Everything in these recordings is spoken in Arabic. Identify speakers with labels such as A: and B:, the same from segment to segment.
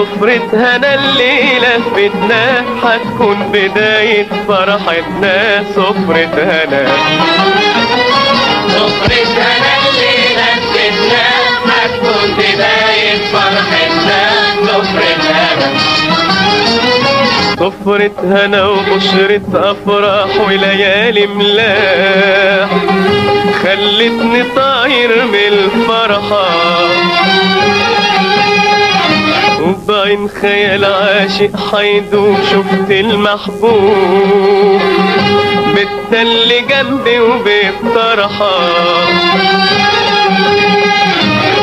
A: سفرة هنا الليلة في بيتنا هتكون بداية فرحتنا. سفرة هنا
B: سفرة هنا الليلة في بيتنا هتكون بداية فرحتنا. سفرة هنا
A: سفرة هنا وبشرة أفراح وليالي ملاح خلتني طاير من الفرحة وبعين خيال عاشق حيدوب شفت المحبوب بالتل جنبي وبالطرحة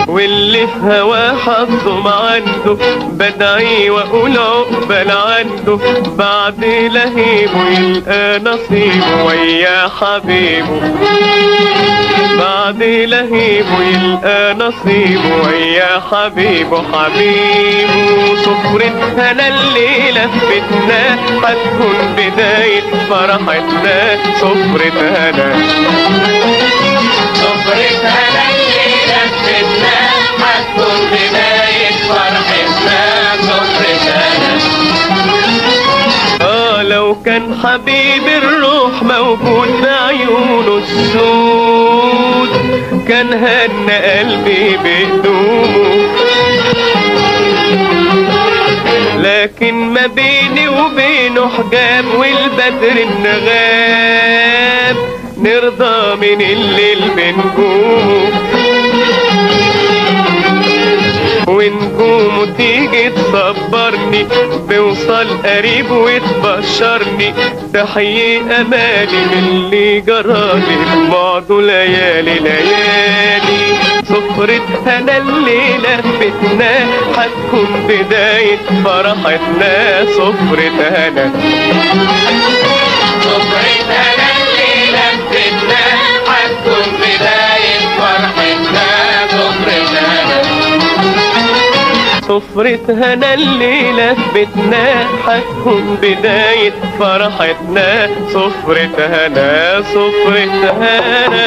A: واللي في هواه حظه عنده بدعي واقول عقبال عنده بعد لهيبه يلقى نصيبه ويا حبيبه. بعد لهيبه يلقى نصيبه ويا حبيبه حبيبه. سفرة هنا الليلة في بيتنا هتكون بداية فرحتنا. سفرة هنا
B: سفرة هنا الليلة في بيتنا هتكون بداية فرحتنا. سفرة هنا
A: لو كان حبيب الروح موجود بعيونه السود كان هنى قلبي بهدومه، لكن ما بيني وبينه حجاب والبدر النغاب نرضى من الليل بنجومه ونجومه تيجي تصبرني بوصل قريب وتبشرني تحيي امالي من اللي جرالي بعده ليالي ليالي. سفرة هنا الليلة في بيتنا هتكون بداية فرحتنا. سفرة هنا
B: سفرة هنا الليلة في بيتنا هتكون بداية فرحتنا. سفرة هنا
A: سفرة هنا الليلة في بيتنا هتكون بداية فرحتنا. سفرة هنا سفرة هنا